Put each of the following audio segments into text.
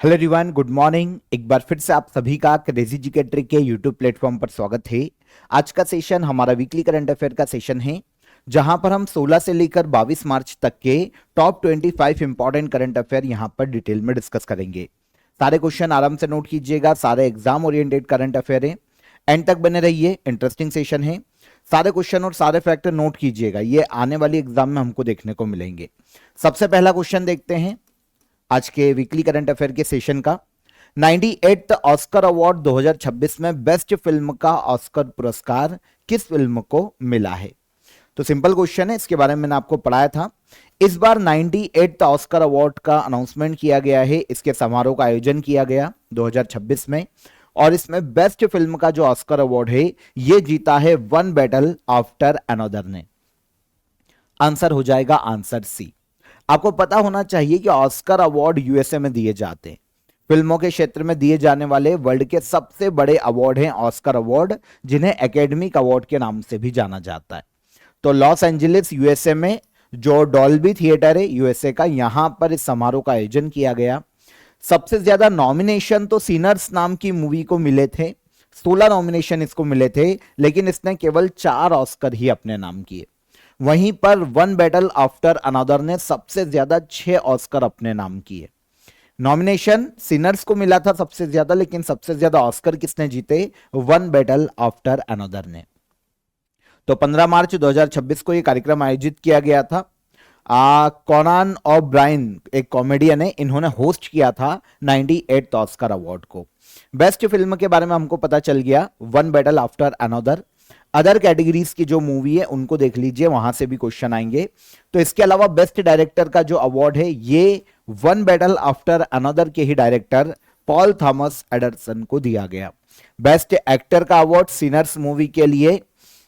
Hello everyone, good morning. एक बार फिर से आप सभी का क्रेजी जी के ट्रिक के यूट्यूब प्लेटफॉर्म पर स्वागत है। आज का सेशन हमारा वीकली करंट अफेयर का सेशन है, जहां पर हम 16 से लेकर 22 मार्च तक के टॉप 25 इंपॉर्टेंट करंट अफेयर यहां पर डिटेल में डिस्कस करेंगे। सारे क्वेश्चन आराम से नोट कीजिएगा, सारे एग्जाम ओरिएंटेड करंट अफेयर है। एंड तक बने रहिए, इंटरेस्टिंग सेशन है। सारे क्वेश्चन और सारे फैक्टर नोट कीजिएगा, ये आने वाली एग्जाम में हमको देखने को मिलेंगे। सबसे पहला क्वेश्चन देखते हैं आज के वीकली करंट अफेयर के सेशन का। 98th ऑस्कर अवार्ड 2026 में बेस्ट फिल्म का ऑस्कर पुरस्कार किस फिल्म को मिला है? तो सिंपल क्वेश्चन है, इसके बारे में मैंने आपको पढ़ाया था। इस बार 98th ऑस्कर अवार्ड का अनाउंसमेंट किया गया है, इसके समारोह का आयोजन किया गया 2026 में, और इसमें बेस्ट फिल्म का जो ऑस्कर अवार्ड है यह जीता है वन बैटल आफ्टर अनदर ने। आंसर हो जाएगा आंसर सी। आपको पता होना चाहिए कि ऑस्कर अवार्ड यूएसए में दिए जाते हैं। फिल्मों के क्षेत्र में दिए जाने वाले वर्ल्ड के सबसे बड़े अवार्ड हैं ऑस्कर अवार्ड, जिन्हें एकेडमिक अवार्ड के नाम से भी जाना जाता है। तो लॉस एंजलिस यूएसए में जो डॉल्बी थिएटर है यूएसए का, यहां पर इस समारोह का आयोजन किया गया। सबसे ज्यादा नॉमिनेशन तो सिनर्स नाम की मूवी को मिले थे, 16 नॉमिनेशन इसको मिले थे, लेकिन इसने केवल 4 ऑस्कर ही अपने नाम किए। वहीं पर वन बैटल आफ्टर अनदर ने सबसे ज्यादा 6 ऑस्कर अपने नाम किए। नॉमिनेशन सिनर्स को मिला था सबसे ज्यादा, लेकिन सबसे ज्यादा ऑस्कर किसने जीते? वन बैटल आफ्टर अनदर ने। तो 15 मार्च 2026 को यह कार्यक्रम आयोजित किया गया था। कॉनान ओब्रायन एक कॉमेडियन है, इन्होंने होस्ट किया था 98th ऑस्कर अवार्ड को। बेस्ट फिल्म के बारे में हमको पता चल गया, one battle after another. Other categories की जो मूवी है उनको देख लीजिए, वहां से भी क्वेश्चन आएंगे। तो इसके अलावा बेस्ट डायरेक्टर का जो अवार्ड है ये वन बैटल आफ्टर अनदर के ही डायरेक्टर पॉल थॉमस एंडरसन को दिया गया। बेस्ट एक्टर का अवार्ड सिनर्स मूवी के लिए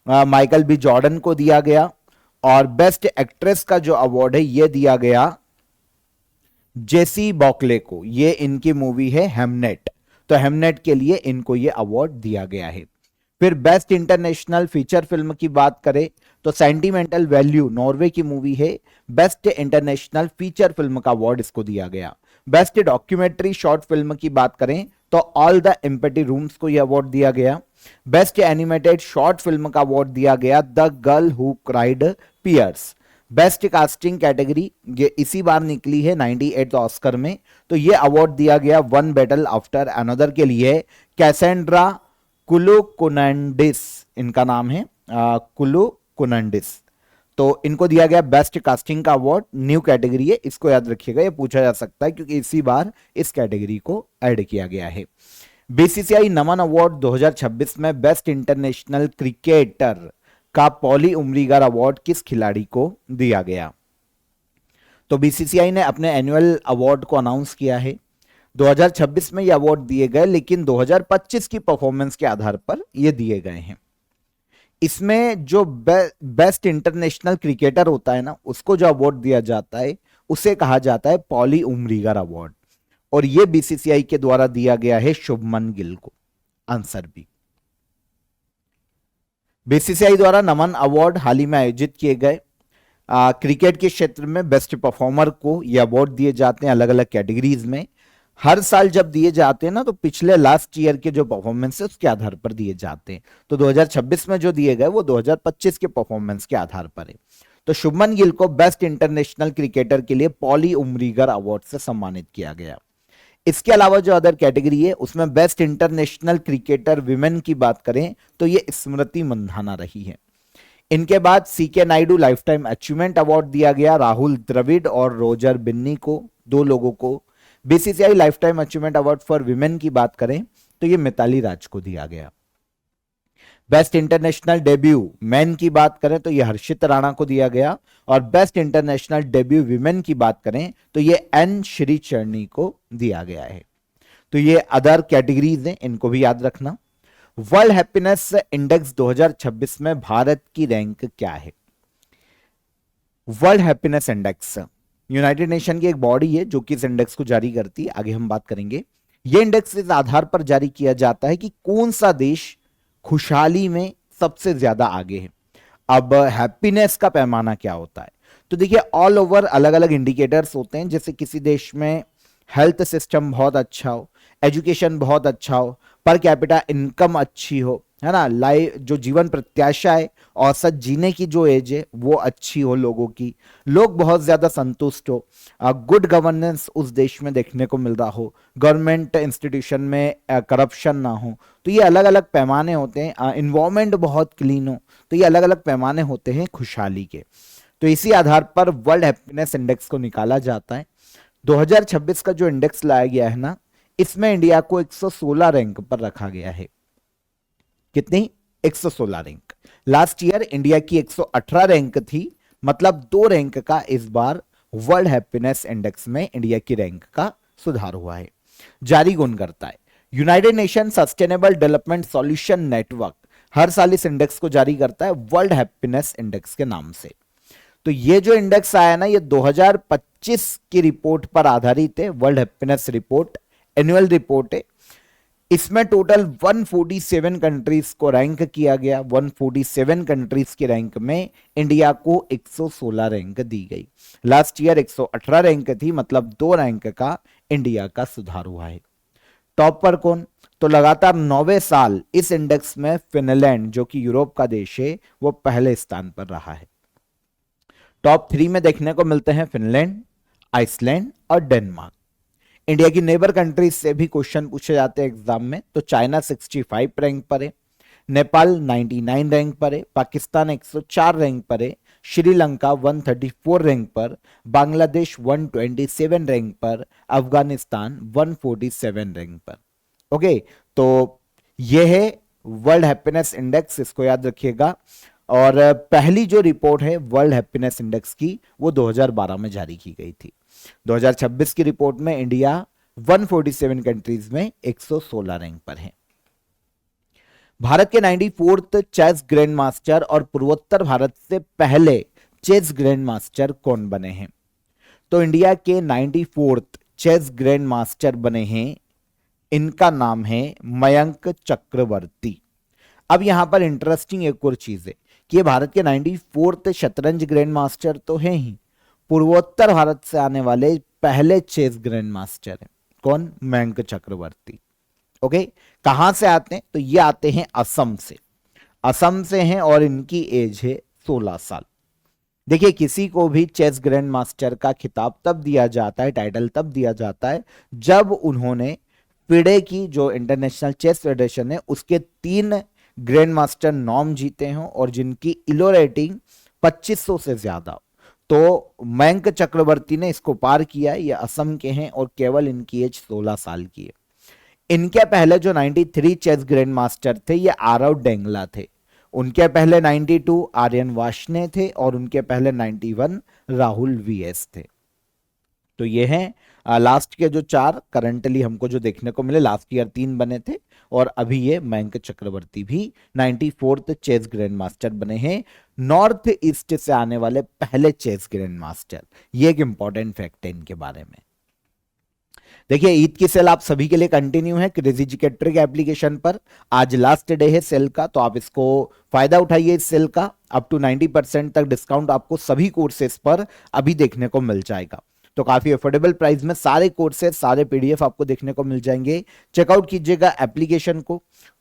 माइकल बी जॉर्डन को दिया गया, और बेस्ट एक्ट्रेस का जो अवार्ड है ये दिया गया जेसी बॉकले को। ये इनकी मूवी है हेमनेट, तो हेमनेट के लिए इनको ये अवार्ड दिया गया है। फिर बेस्ट इंटरनेशनल फीचर फिल्म की बात करें तो सेंटिमेंटल वैल्यू नॉर्वे की मूवी है, बेस्ट इंटरनेशनल फीचर फिल्म का अवार्ड इसको दिया गया। बेस्ट डॉक्यूमेंट्री शॉर्ट फिल्म की बात करें तो ऑल द एम्पटी रूम्स को यह अवार्ड दिया गया। बेस्ट एनिमेटेड शॉर्ट फिल्म का अवार्ड दिया गया the girl who cried pearls. Best casting category ये इसी बार निकली है 98th ऑस्कर में, तो ये अवार्ड दिया गया वन बैटल आफ्टर अनदर के लिए कैसेंड्रा कुलुकुनंडिस, इनका नाम है कुलुकुनंडिस। तो इनको दिया गया बेस्ट कास्टिंग का अवार्ड। न्यू कैटेगरी है, इसको याद रखिएगा, ये पूछा जा सकता है क्योंकि इसी बार इस कैटेगरी को ऐड किया गया है। बीसीसीआई नमन अवार्ड 2026 में बेस्ट इंटरनेशनल क्रिकेटर का पॉली उमरीगर अवार्ड किस खिलाड़ी को दिया गया? तो बीसीसीआई ने अपने एनुअल अवार्ड को अनाउंस किया है। 2026 में ये अवार्ड दिए गए, लेकिन 2025 की परफॉर्मेंस के आधार पर ये दिए गए हैं। इसमें जो बेस्ट इंटरनेशनल क्रिकेटर होता है ना, उसको जो अवार्ड दिया जाता है उसे कहा जाता है पॉली उमरीगर अवार्ड, और ये बीसीसीआई के द्वारा दिया गया है शुभमन गिल को। Answer B. बीसीसीआई द्वारा नमन अवार्ड हाल ही में आयोजित किए गए। क्रिकेट के क्षेत्र में बेस्ट परफॉर्मर को ये अवार्ड दिए जाते हैं अलग अलग कैटेगरीज में। हर साल जब दिए जाते हैं ना, तो पिछले लास्ट ईयर के जो परफॉर्मेंस है उसके आधार पर दिए जाते हैं। तो 2026 में जो दिए गए वो 2025 के परफॉर्मेंस के आधार पर है। तो शुभमन गिल को बेस्ट इंटरनेशनल क्रिकेटर के लिए पॉली उमरीगर अवार्ड से सम्मानित किया गया। इसके अलावा जो अदर कैटेगरी है उसमें बेस्ट इंटरनेशनल क्रिकेटर विमेन की बात करें तो ये स्मृति मंधाना रही है। इनके बाद CK Naidu lifetime achievement award दिया गया राहुल द्रविड़ और रोजर बिन्नी को, दो लोगों को। BCCI life time achievement award for women की बात करें तो ये मिताली राज को दिया गया। बेस्ट इंटरनेशनल डेब्यू मैन की बात करें तो ये हर्षित राणा को दिया गया, और बेस्ट इंटरनेशनल डेब्यू विमेन की बात करें तो ये एन श्री चरणी को दिया गया है। तो ये अदर कैटेगरीज हैं, इनको भी याद रखना। वर्ल्ड हैप्पीनेस इंडेक्स 2026 में भारत की रैंक क्या है? World happiness index United nation की एक बॉडी है जो कि इस इंडेक्स को जारी करती है, आगे हम बात करेंगे। यह इंडेक्स इस आधार पर जारी किया जाता है कि कौन सा देश खुशहाली में सबसे ज्यादा आगे है। अब हैप्पीनेस का पैमाना क्या होता है? तो देखिए, ऑल ओवर अलग अलग इंडिकेटर्स होते हैं। जैसे किसी देश में हेल्थ सिस्टम बहुत अच्छा हो, एजुकेशन बहुत अच्छा हो, पर कैपिटा इनकम अच्छी हो, है ना, लाइफ जो जीवन प्रत्याशा है, औसत जीने की जो एज है वो अच्छी हो लोगों की, लोग बहुत ज्यादा संतुष्ट हो, गुड गवर्नेंस उस देश में देखने को मिल रहा हो, गवर्नमेंट इंस्टीट्यूशन में करप्शन ना हो। तो ये अलग अलग पैमाने होते हैं, इन्वायरमेंट बहुत क्लीन हो। तो ये अलग अलग पैमाने होते हैं खुशहाली के। तो इसी आधार पर वर्ल्ड हैप्पीनेस इंडेक्स को निकाला जाता है। 2026 का जो इंडेक्स लाया गया है ना, इसमें इंडिया को 116 रैंक पर रखा गया है। कितनी? 116 रैंक। लास्ट ईयर इंडिया की 118 रैंक थी, मतलब 2 रैंक का इस बार वर्ल्ड हैप्पीनेस इंडेक्स में इंडिया की रैंक का सुधार हुआ है। जारी कौन करता है? United nation sustainable development solution network हर साल इस इंडेक्स को जारी करता है वर्ल्ड हैप्पीनेस इंडेक्स के नाम से। तो ये जो इंडेक्स आया ना, ये 2025 की रिपोर्ट पर आधारित है, world happiness report, annual report है। इसमें टोटल 147 कंट्रीज को रैंक किया गया। 147 कंट्रीज की रैंक में इंडिया को 116 रैंक दी गई। लास्ट ईयर 118 रैंक थी, मतलब 2 रैंक का इंडिया का सुधार हुआ है। टॉप पर कौन? तो लगातार 9वें साल इस इंडेक्स में फिनलैंड, जो कि यूरोप का देश है, वो पहले स्थान पर रहा है। टॉप 3 में देखने को मिलते हैं फिनलैंड, आइसलैंड और डेनमार्क। इंडिया की नेबर कंट्रीज से भी क्वेश्चन पूछे जाते हैं एग्जाम में। तो चाइना 65 रैंक पर है, नेपाल 99 रैंक पर है, पाकिस्तान 104 रैंक पर है, श्रीलंका 134 रैंक पर, बांग्लादेश 127 रैंक पर, अफगानिस्तान 147 रैंक पर। ओके, तो यह है वर्ल्ड हैप्पीनेस इंडेक्स, इसको याद रखिएगा। और पहली जो रिपोर्ट है वर्ल्ड हैप्पीनेस इंडेक्स की, वो 2012 में जारी की गई थी। 2026 की रिपोर्ट में इंडिया 147 कंट्रीज में 116 रैंक पर है। भारत के 94th चेस ग्रैंड मास्टर और पूर्वोत्तर भारत से पहले चेस ग्रैंड मास्टर कौन बने हैं? तो इंडिया के 94th चेस ग्रैंड मास्टर बने हैं, इनका नाम है मयंक चक्रवर्ती। अब यहां पर इंटरेस्टिंग एक और चीज है कि भारत के 94th शतरंज ग्रैंड मास्टर तो हैं ही, पूर्वोत्तर भारत से आने वाले पहले चेस ग्रैंड मास्टर हैं। कौन? मयंक चक्रवर्ती। ओके, कहां से आते हैं? तो ये आते हैं असम से। असम से हैं और इनकी एज है 16 साल। देखिए, किसी को भी चेस ग्रैंड मास्टर का खिताब तब दिया जाता है, टाइटल तब दिया जाता है, जब उन्होंने फिडे की, जो इंटरनेशनल चेस फेडरेशन है, उसके 3 ग्रैंड मास्टर नॉर्म जीते हों और जिनकी इलो रेटिंग 2500 से ज्यादा। तो मयंक चक्रवर्ती ने इसको पार किया है। ये असम के हैं और केवल इनकी एज 16 साल की है। इनके पहले जो 93 चेस ग्रैंड मास्टर थे, ये आरव डेंगला थे। उनके पहले 92 आर्यन वाशने थे और उनके पहले 91 राहुल वीएस थे। तो ये हैं लास्ट के जो 4 करंटली हमको जो देखने को मिले। लास्ट ईयर 3 बने थे और अभी ये मयंक चक्रवर्ती भी 94th चेस ग्रैंड मास्टर बने हैं, नॉर्थ ईस्ट से आने वाले पहले चेस ग्रैंड मास्टर। ये एक इंपॉर्टेंट फैक्ट है इनके बारे में। देखिए, ईद की सेल आप सभी के लिए कंटिन्यू है क्रेजी जीके ट्रिक एप्लीकेशन पर। आज लास्ट डे है सेल का, तो आप इसको फायदा उठाइए इस सेल का। अप टू 90% तक डिस्काउंट आपको सभी कोर्सेज पर अभी देखने को मिल जाएगा। तो काफी अफोर्डेबल प्राइस में सारे कोर्सेज, सारे पीडीएफ आपको देखने को मिल जाएंगे। चेकआउट कीजिएगा एप्लीकेशन को।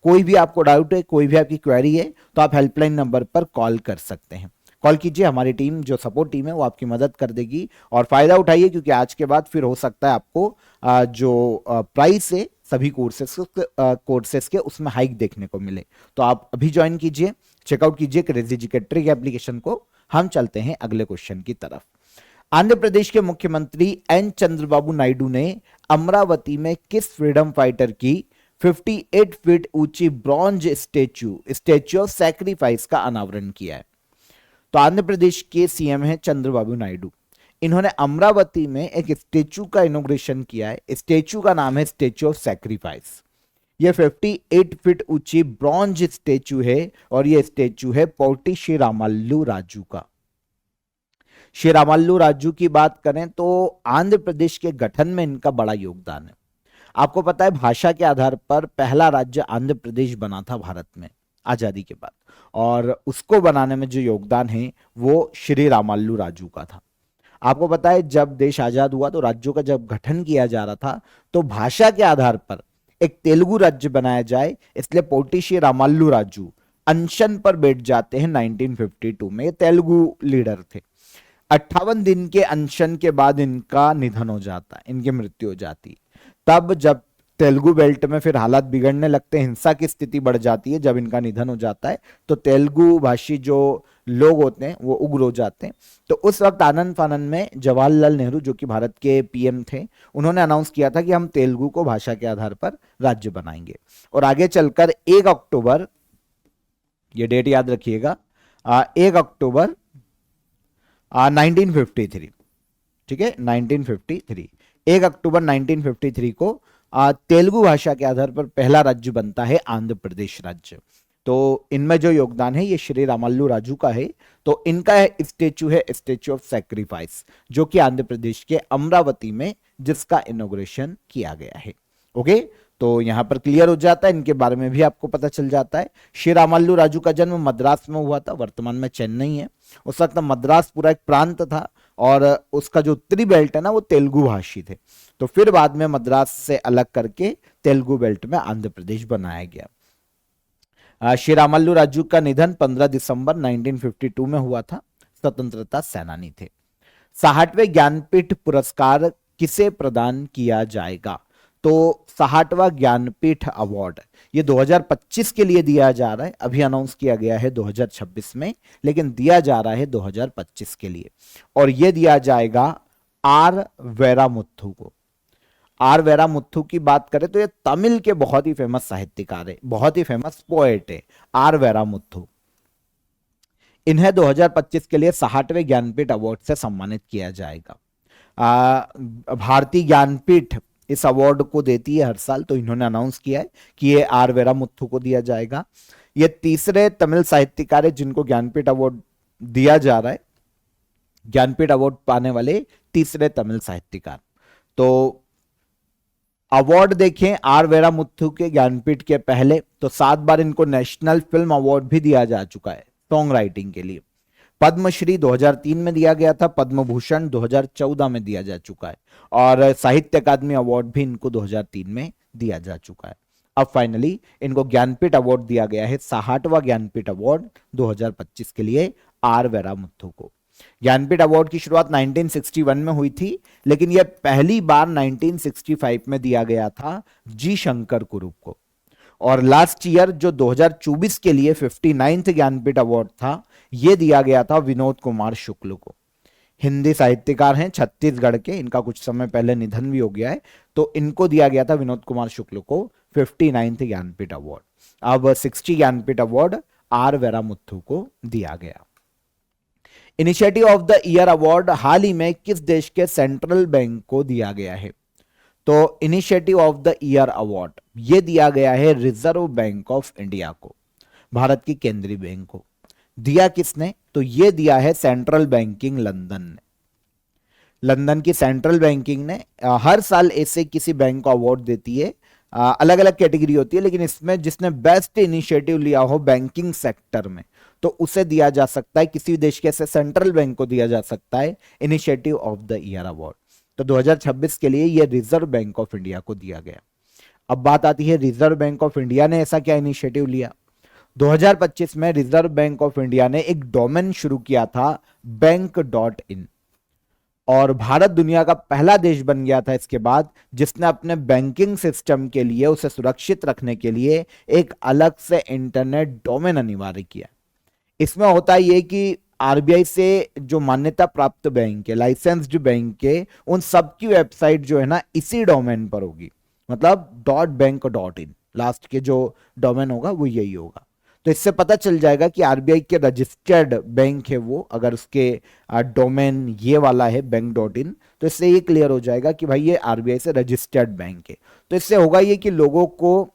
कोई भी आपको डाउट है, कोई भी आपकी क्वेरी है, तो आप हेल्पलाइन नंबर पर कॉल कर सकते हैं। कॉल कीजिए, हमारी टीम, जो सपोर्ट टीम है, वो आपकी मदद कर देगी। और फायदा उठाइए, क्योंकि आज के बाद फिर हो सकता है आपको जो प्राइस है सभी कोर्सेस के, उसमें हाइक देखने को मिले। तो आप अभी ज्वाइन कीजिए, चेकआउट कीजिए क्रेजी जीके ट्रिक एप्लीकेशन को। हम चलते हैं अगले क्वेश्चन की तरफ। आंध्र प्रदेश के मुख्यमंत्री एन चंद्रबाबू नायडू ने अमरावती में किस फ्रीडम फाइटर की 58 फीट ऊंची ब्रॉन्ज स्टैच्यू ऑफ सैक्रिफाइस का अनावरण किया है? तो आंध्र प्रदेश के सीएम हैं चंद्रबाबू नायडू। इन्होंने अमरावती में एक स्टैच्यू का इनॉग्रेशन किया है। स्टैच्यू का नाम है स्टैच्यू ऑफ सैक्रिफाइस। यह 58 फीट ऊंची ब्रॉन्ज स्टैच्यू है और यह स्टैच्यू है पोटी श्री रामाल्लू राजू का। श्री रामाल्लू राजू की बात करें तो आंध्र प्रदेश के गठन में इनका बड़ा योगदान है। आपको पता है, भाषा के आधार पर पहला राज्य आंध्र प्रदेश बना था भारत में आजादी के बाद, और उसको बनाने में जो योगदान है वो श्री रामाल्लू राजू का था। आपको पता है जब देश आजाद हुआ तो राज्यों का जब गठन किया जा रहा था तो भाषा के आधार पर एक तेलुगु राज्य बनाया जाए, इसलिए पोटिशी रामाल्लू राजू अनशन पर बैठ जाते हैं 1952 में। ये तेलुगु लीडर थे। 58 दिन के अनशन के बाद इनका निधन हो जाता है, इनकी मृत्यु हो जाती है। तब जब तेलुगु बेल्ट में फिर हालात बिगड़ने लगते हैं, हिंसा की स्थिति बढ़ जाती है, जब इनका निधन हो जाता है तो तेलुगु भाषी जो लोग होते हैं वो उग्र हो जाते हैं। तो उस वक्त आनंद फानन में जवाहरलाल नेहरू जो कि भारत के पीएम थे, उन्होंने अनाउंस किया था कि हम तेलुगु को भाषा के आधार पर राज्य बनाएंगे। और आगे चलकर 1 अक्टूबर, ये डेट याद रखिएगा, 1 अक्टूबर 1953, ठीक है, 1953, 1 अक्टूबर 1953 को तेलुगु भाषा के आधार पर पहला राज्य बनता है आंध्र प्रदेश राज्य। तो इनमें जो योगदान है ये श्री रामाल्लू राजू का है। तो इनका स्टेचू है स्टेचू ऑफ सैक्रिफाइस, जो कि आंध्र प्रदेश के अमरावती में, जिसका इनॉग्रेशन किया गया है। ओके, तो यहां पर क्लियर हो जाता है, इनके बारे में भी आपको पता चल जाता है। श्री रामाल्लू राजू का जन्म मद्रास में हुआ था, वर्तमान में चेन्नई है। उस वक्त मद्रास पूरा एक प्रांत था और उसका जो उत्तरी बेल्ट है ना वो तेलुगु भाषी थे। तो फिर बाद में मद्रास से अलग करके तेलुगु बेल्ट में आंध्र प्रदेश बनाया गया। श्री रामाल्लू राजू का निधन 15 दिसंबर 1952 में हुआ था। स्वतंत्रता सेनानी थे। 60वें ज्ञानपीठ पुरस्कार किसे प्रदान किया जाएगा? तो 60वां ज्ञानपीठ अवार्ड ये 2025 के लिए दिया जा रहा है। अभी अनाउंस किया गया है 2026 में, लेकिन दिया जा रहा है 2025 के लिए। और ये दिया जाएगा आर वेरामुथु को। आर वेरामुथु की बात करें तो ये तमिल के बहुत ही फेमस साहित्यकार है, बहुत ही फेमस पोएट है आर वेरामुथु। इन्हें 2025 के लिए 60वें ज्ञानपीठ अवार्ड से सम्मानित किया जाएगा। भारतीय ज्ञानपीठ इस अवार्ड को देती है हर साल, तो इन्होंने अनाउंस किया है कि ये आर वेरामुथु को दिया जाएगा। ये तीसरे तमिल साहित्यकार है जिनको ज्ञानपीठ अवार्ड दिया जा रहा है। ज्ञानपीठ अवार्ड पाने वाले तीसरे तमिल साहित्यकार। तो अवार्ड देखें आर वेरामुथु के ज्ञानपीठ के पहले तो 7 बार इनको नेशनल फिल्म अवार्ड भी दिया जा चुका है सॉन्ग राइटिंग के लिए। पद्मश्री 2003 में दिया गया था, पद्म भूषण 2014 में दिया जा चुका है और साहित्य अकादमी अवार्ड भी इनको 2003 में दिया जा चुका है। अब फाइनली इनको ज्ञानपीठ अवार्ड दिया गया है, 60वां ज्ञानपीठ अवार्ड 2025 के लिए आर वेरामुथु को। ज्ञानपीठ अवार्ड की शुरुआत 1961 में हुई थी, लेकिन यह पहली बार 1965 में दिया गया था जी शंकर कुरूप को। और लास्ट ईयर जो 2024 के लिए 59th ज्ञानपीठ अवार्ड था, यह दिया गया था विनोद कुमार शुक्ल को। हिंदी साहित्यकार हैं छत्तीसगढ़ के, इनका कुछ समय पहले निधन भी हो गया है, तो इनको दिया गया था विनोद कुमार शुक्ल को 59th ज्ञानपीठ अवार्ड। अब 60 ज्ञानपीठ अवार्ड आर वेरामुथु को दिया गया। Initiative of the year award हाल ही में किस देश के सेंट्रल बैंक को दिया गया है? तो initiative of the year award ये दिया गया है रिजर्व बैंक ऑफ इंडिया को, भारत की केंद्रीय बैंक को। दिया किसने? तो ये दिया है सेंट्रल बैंकिंग लंदन ने। लंदन की सेंट्रल बैंकिंग ने हर साल ऐसे किसी बैंक को अवार्ड देती है, अलग अलग कैटेगरी होती है, लेकिन इसमें जिसने बेस्ट इनिशिएटिव लिया हो बैंकिंग सेक्टर में तो उसे दिया जा सकता है, किसी देश के ऐसे सेंट्रल बैंक को दिया जा सकता है initiative of the year award. तो 2026 के लिए यह रिजर्व बैंक ऑफ इंडिया को दिया गया। अब बात आती है रिजर्व बैंक ऑफ इंडिया ने ऐसा क्या इनिशिएटिव लिया? 2025 में रिजर्व बैंक ऑफ इंडिया ने एक डोमेन शुरू किया था बैंक.in, और भारत दुनिया का पहला देश बन गया था इसके बाद जिसने अपने बैंकिंग सिस्टम के लिए, उसे सुरक्षित रखने के लिए एक अलग से इंटरनेट डोमेन अनिवार्य किया। इसमें होता है ये कि आरबीआई से जो मान्यता प्राप्त बैंक है, लाइसेंस्ड बैंक है, उन सबकी वेबसाइट जो है ना इसी डोमेन पर होगी, मतलब .बैंक.in लास्ट के जो डोमेन होगा वो यही होगा। तो इससे पता चल जाएगा कि आरबीआई के रजिस्टर्ड बैंक है वो, अगर उसके डोमेन ये वाला है बैंक.in, तो इससे ये क्लियर हो जाएगा कि भाई ये आरबीआई से रजिस्टर्ड बैंक है। तो इससे होगा ये कि लोगों को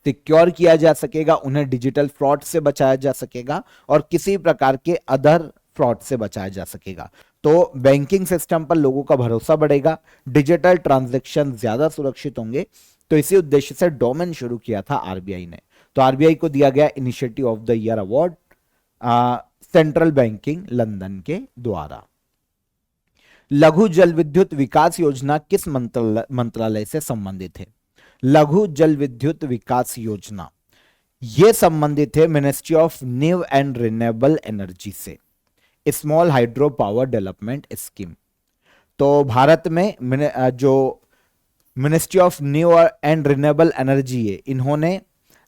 सिक्योर किया जा सकेगा, उन्हें डिजिटल फ्रॉड से बचाया जा सकेगा और किसी प्रकार के अदर फ्रॉड से बचाया जा सकेगा। तो बैंकिंग सिस्टम पर लोगों का भरोसा बढ़ेगा, डिजिटल ट्रांजैक्शन ज्यादा सुरक्षित होंगे। तो इसी उद्देश्य से डोमेन शुरू किया था आरबीआई ने। तो आरबीआई को दिया गया initiative of the year award central banking London के द्वारा। लघु जल विद्युत विकास योजना किस मंत्रालय से संबंधित है? लघु जल विद्युत विकास योजना ये संबंधित है ministry of new and renewable energy से, small hydro power development scheme. तो भारत में जो ministry of new and renewable energy है, इन्होंने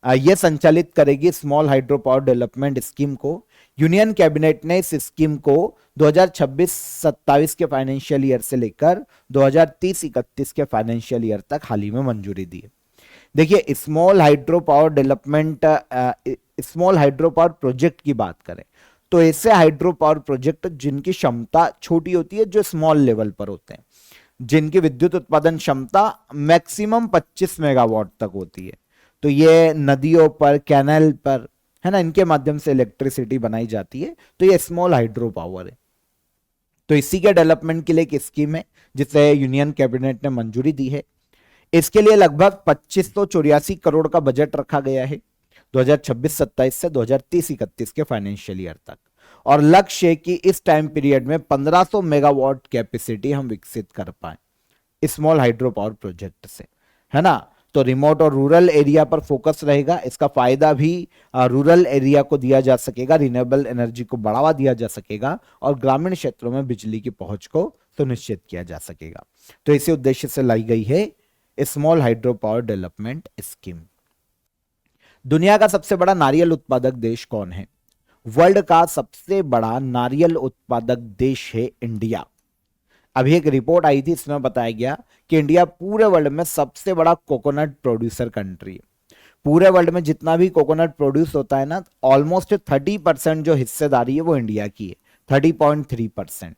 यह संचालित करेगी small hydro power development scheme को। यूनियन कैबिनेट ने इस स्कीम को 2026-27 के फाइनेंशियल ईयर से लेकर 2030-31 के फाइनेंशियल ईयर तक हाल ही में मंजूरी दी है। देखिए, small hydro power development, small hydro power project की बात करें तो ऐसे हाइड्रो पावर प्रोजेक्ट जिनकी क्षमता छोटी होती है, जो स्मॉल लेवल पर होते हैं, जिनकी विद्युत उत्पादन क्षमता मैक्सिमम 25 मेगावाट तक होती है, तो ये नदियों पर, कैनाल पर, है ना, इनके माध्यम से इलेक्ट्रिसिटी बनाई जाती है, तो ये स्मॉल हाइड्रो पावर है। तो इसी के डेवलपमेंट के लिए एक स्कीम है जिसे यूनियन कैबिनेट ने मंजूरी दी है। इसके लिए लगभग 2584 करोड़ का बजट रखा गया है 2026-27 से 2030-31 के फाइनेंशियल ईयर तक, और लक्ष्य है कि इस टाइम पीरियड में 1500 मेगावाट कैपेसिटी हम विकसित कर पाए स्मॉल हाइड्रो पावर प्रोजेक्ट से, है ना। तो रिमोट और रूरल एरिया पर फोकस रहेगा। इसका फायदा भी रूरल एरिया को दिया जा सकेगा, रिन्यूएबल एनर्जी को बढ़ावा दिया जा सकेगा और ग्रामीण क्षेत्रों में बिजली की पहुंच को सुनिश्चित किया जा सकेगा। तो इसी उद्देश्य से लाई गई है small hydro power development scheme. दुनिया का सबसे बड़ा नारियल उत्पादक देश कौन है? वर्ल्ड का सबसे बड़ा नारियल उत्पादक देश है इंडिया। अभी एक रिपोर्ट आई थी, इसमें बताया गया कि इंडिया पूरे वर्ल्ड में सबसे बड़ा कोकोनट प्रोड्यूसर कंट्री है। पूरे वर्ल्ड में जितना भी कोकोनट प्रोड्यूस होता है ना, ऑलमोस्ट 30% जो हिस्सेदारी है वो इंडिया की है, 30.3%।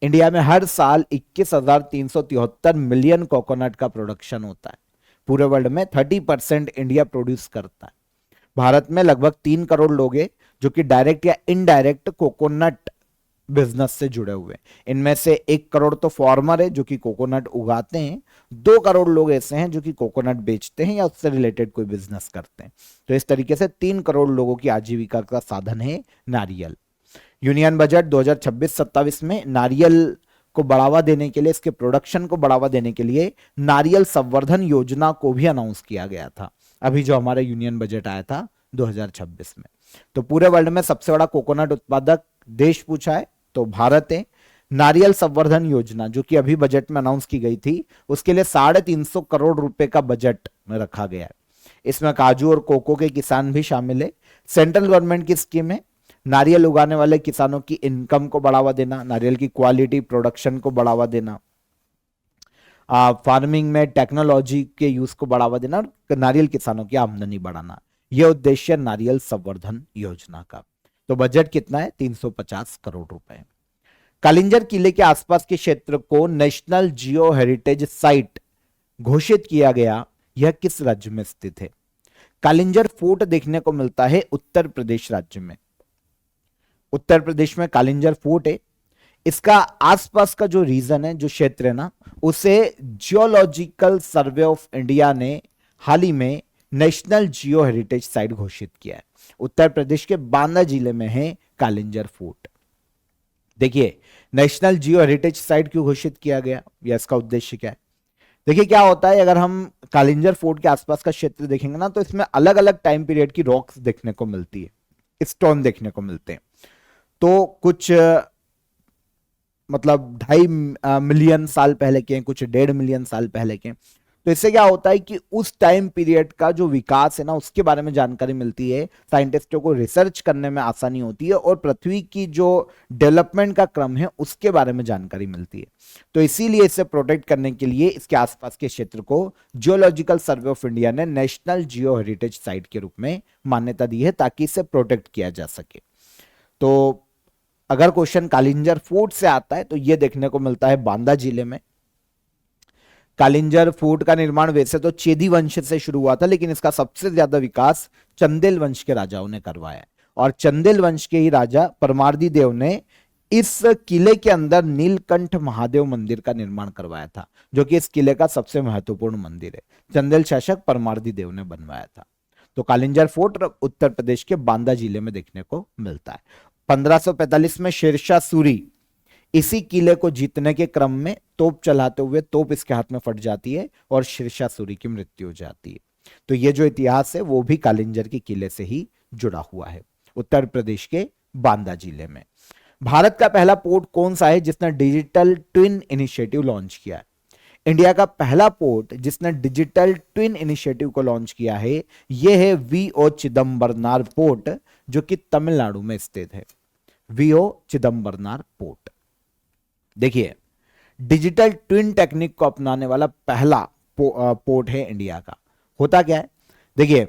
इंडिया में हर साल 21,373 मिलियन कोकोनट का प्रोडक्शन होता है। पूरे वर्ल्ड में 30% इंडिया प्रोड्यूस करता है। भारत में लगभग 3 करोड़ लोग हैं जो कि डायरेक्ट या इनडायरेक्ट कोकोनट बिजनेस से जुड़े हुए हैं। इनमें से 1 करोड़ तो फार्मर है जो कि कोकोनट उगाते हैं, 2 करोड़ लोग ऐसे हैं जो कि कोकोनट बेचते हैं या उससे रिलेटेड कोई बिजनेस करते हैं। तो इस तरीके से 3 करोड़ लोगों की आजीविका का साधन है नारियल। यूनियन बजट 2026-27 में नारियल को बढ़ावा देने के लिए, इसके प्रोडक्शन को बढ़ावा देने के लिए नारियल संवर्धन योजना को भी अनाउंस किया गया था, अभी जो हमारा यूनियन बजट आया था 2026 में। तो पूरे वर्ल्ड में सबसे बड़ा कोकोनट उत्पादक देश पूछा है तो भारत है। नारियल संवर्धन योजना जो कि अभी बजट में अनाउंस की गई थी, उसके लिए 350 करोड़ रुपए का बजट में रखा गया है। इसमें काजू और कोको के किसान भी शामिल है। सेंट्रल गवर्नमेंट की स्कीम है नारियल उगाने वाले किसानों की इनकम को बढ़ावा देना, नारियल की क्वालिटी प्रोडक्शन को बढ़ावा देना, फार्मिंग में टेक्नोलॉजी के यूज को बढ़ावा देना और नारियल किसानों की आमदनी बढ़ाना। यह उद्देश्य नारियल संवर्धन योजना का। तो बजट कितना है? 350 करोड़ रुपए। कालिंजर किले के आसपास के क्षेत्र को नेशनल जियो हेरिटेज साइट घोषित किया गया, यह किस राज्य में स्थित है? कालिंजर फोर्ट देखने को मिलता है उत्तर प्रदेश राज्य में। उत्तर प्रदेश में कालिंजर फोर्ट है। इसका आसपास का जो रीजन है, जो क्षेत्र है ना, उसे जियोलॉजिकल सर्वे ऑफ इंडिया ने हाल ही में नेशनल जियो हेरिटेज साइट घोषित किया है। उत्तर प्रदेश के बांदा जिले में है कालिंजर फोर्ट। देखिए, नेशनल जियो हेरिटेज साइट क्यों घोषित किया गया या इसका उद्देश्य क्या है? देखिए क्या होता है, अगर हम कालिंजर फोर्ट के आसपास का क्षेत्र देखेंगे ना, तो इसमें अलग अलग टाइम पीरियड की रॉक्स देखने को मिलती है, स्टोन देखने को मिलते हैं। तो कुछ मतलब 2.5 मिलियन साल पहले के, कुछ 1.5 मिलियन साल पहले के। तो इससे क्या होता है कि उस टाइम पीरियड का जो विकास है ना, उसके बारे में जानकारी मिलती है, साइंटिस्टों को रिसर्च करने में आसानी होती है और पृथ्वी की जो डेवलपमेंट का क्रम है उसके बारे में जानकारी मिलती है। तो इसीलिए इसे प्रोटेक्ट करने के लिए इसके आसपास के क्षेत्र को जियोलॉजिकल सर्वे ऑफ इंडिया ने नेशनल जियो हेरिटेज साइट के रूप में मान्यता दी है ताकि इसे प्रोटेक्ट किया जा सके। तो अगर क्वेश्चन कालिंजर फोर्ट से आता है तो यह देखने को मिलता है बांदा जिले में। कालिंजर फोर्ट का निर्माण वैसे तो चेदी वंश से शुरू हुआ था, लेकिन इसका सबसे ज्यादा विकास चंदेल वंश के राजाओं ने करवाया और चंदेल वंश के ही राजा परमार्दी देव ने इस किले के अंदर नीलकंठ महादेव मंदिर का निर्माण करवाया था, जो कि इस किले का सबसे महत्वपूर्ण मंदिर है। चंदेल शासक परमार्दी देव ने बनवाया था। तो कालिंजर फोर्ट उत्तर प्रदेश के बांदा जिले में देखने को मिलता है। 1545 में शेरशाह सूरी इसी किले को जीतने के क्रम में तोप चलाते हुए तोप इसके हाथ में फट जाती है और शेरशाह सूरी की मृत्यु हो जाती है। तो ये जो इतिहास है वो भी कालिंजर के किले से ही जुड़ा हुआ है, उत्तर प्रदेश के बांदा जिले में। भारत का पहला पोर्ट कौन सा है जिसने डिजिटल ट्विन इनिशिएटिव लॉन्च किया है? इंडिया का पहला पोर्ट जिसने डिजिटल ट्विन इनिशिएटिव को लॉन्च किया है यह है वीओ चिदम्बरनार पोर्ट, जो कि तमिलनाडु में स्थित है। VO Chidambaranar port. देखिए, डिजिटल ट्विन टेक्निक को अपनाने वाला पहला पोर्ट है इंडिया का। होता क्या है, देखिए,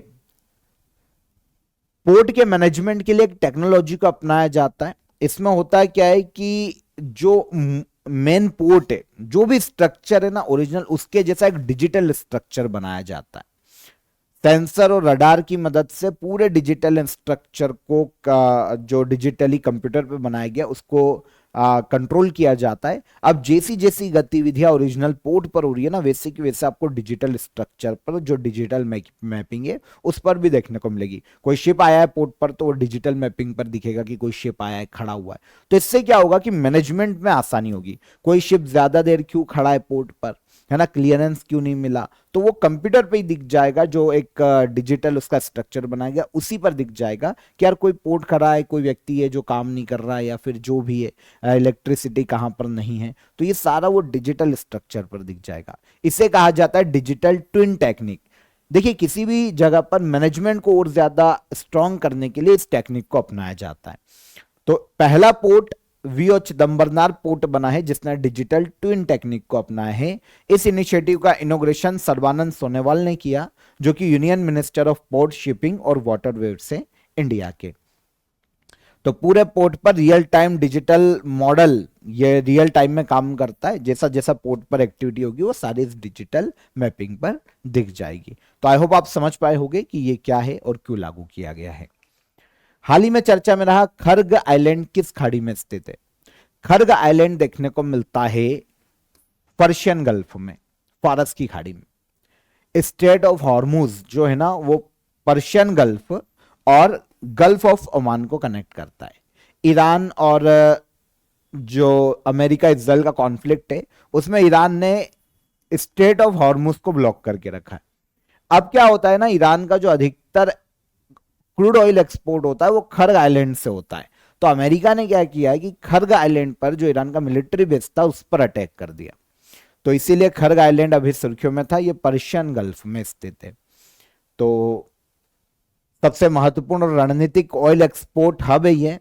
पोर्ट के मैनेजमेंट के लिए एक टेक्नोलॉजी को अपनाया जाता है। इसमें होता है क्या है कि जो मेन पोर्ट है, जो भी स्ट्रक्चर है ना ओरिजिनल, उसके जैसा एक डिजिटल स्ट्रक्चर बनाया जाता है। सेंसर और रडार की मदद से पूरे डिजिटल स्ट्रक्चर को जो डिजिटली कंप्यूटर पे बनाया गया उसको कंट्रोल किया जाता है। अब जैसी जैसी गतिविधियां ओरिजिनल पोर्ट पर हो रही है ना, वैसे की वैसे आपको डिजिटल स्ट्रक्चर पर जो डिजिटल मैपिंग है उस पर भी देखने को मिलेगी। कोई शिप आया है पोर्ट पर तो वो डिजिटल मैपिंग पर दिखेगा कि कोई शिप आया है, खड़ा हुआ है। तो इससे क्या होगा कि मैनेजमेंट में आसानी होगी। कोई शिप ज्यादा देर क्यों खड़ा है पोर्ट पर, है ना, क्लियरेंस क्यों नहीं मिला, तो वो कंप्यूटर पे ही दिख जाएगा। जो एक डिजिटल उसका स्ट्रक्चर बनाया गया उसी पर दिख जाएगा कि यार कोई पोर्ट खड़ा है, कोई व्यक्ति है जो काम नहीं कर रहा है, या फिर जो भी है इलेक्ट्रिसिटी कहां पर नहीं है, तो ये सारा वो डिजिटल स्ट्रक्चर पर दिख जाएगा। इसे कहा जाता है डिजिटल ट्विन टेक्निक। देखिए, किसी भी जगह पर मैनेजमेंट को और ज्यादा स्ट्रांग करने के लिए इस टेक्निक को अपनाया जाता है। तो पहला पोर्ट वीओ चिदम्बरनार पोर्ट बना है जिसने डिजिटल ट्विन टेक्निक को अपनाया है। इस इनिशिएटिव का इनॉग्रेशन सर्बानंद सोनोवाल ने किया, जो कि union minister of port, shipping और वाटरवेज से इंडिया के। तो पूरे पोर्ट पर रियल टाइम डिजिटल मॉडल, ये रियल टाइम में काम करता है। जैसा जैसा पोर्ट पर एक्टिविटी होगी वो सारी इस डिजिटल मैपिंग पर दिख जाएगी। तो आई होप आप समझ पाए होंगे कि ये क्या है और क्यों लागू किया गया है। हाल ही में चर्चा में रहा खर्ग आइलैंड किस खाड़ी में स्थित है? खर्ग आइलैंड देखने को मिलता है पर्शियन गल्फ में, फारस की खाड़ी में। स्ट्रेट ऑफ हॉर्मुज जो है ना, वो पर्शियन गल्फ और गल्फ ऑफ ओमान को कनेक्ट करता है। ईरान और जो अमेरिका इजराइल का कॉन्फ्लिक्ट है उसमें ईरान ने स्ट्रेट ऑफ हॉर्मुज को ब्लॉक करके रखा है। अब क्या होता है ना, ईरान का जो अधिकतर क्रूड ऑयल एक्सपोर्ट होता है वो खर्ग आइलैंड से होता है। तो अमेरिका ने क्या किया है कि खर्ग आइलैंड पर जो ईरान का मिलिट्री बेस था उस पर अटैक कर दिया। तो इसीलिए खर्ग आइलैंड अभी सुर्खियों में था। ये पर्शियन गल्फ में स्थित है। तो सबसे महत्वपूर्ण रणनीतिक ऑयल एक्सपोर्ट हब है ये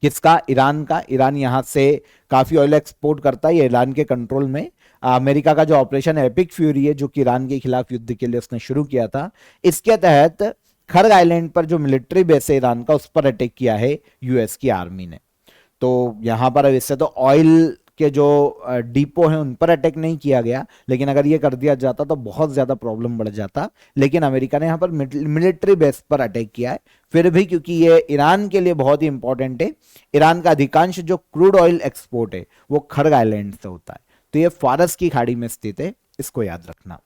किसका? ईरान का। ईरान यहां से काफी ऑयल एक्सपोर्ट करता है, ये ईरान के कंट्रोल में। अमेरिका का जो ऑपरेशन एपिक फ्यूरी है जो कि ईरान के खिलाफ युद्ध के लिए उसने शुरू किया था, इसके तहत खर्ग आइलैंड पर जो मिलिट्री बेस है ईरान का उस पर अटैक किया है यूएस की आर्मी ने। तो यहां पर वैसे तो ऑयल के जो डिपो हैं उन पर अटैक नहीं किया गया, लेकिन अगर ये कर दिया जाता तो बहुत ज्यादा प्रॉब्लम बढ़ जाता। लेकिन अमेरिका ने यहां पर मिलिट्री बेस पर अटैक किया है। फिर भी क्योंकि ये ईरान के लिए बहुत ही इंपॉर्टेंट है, ईरान का अधिकांश जो क्रूड ऑयल एक्सपोर्ट है वो खर्ग आइलैंड से होता है। तो ये फारस की खाड़ी में स्थित है, इसको याद रखना।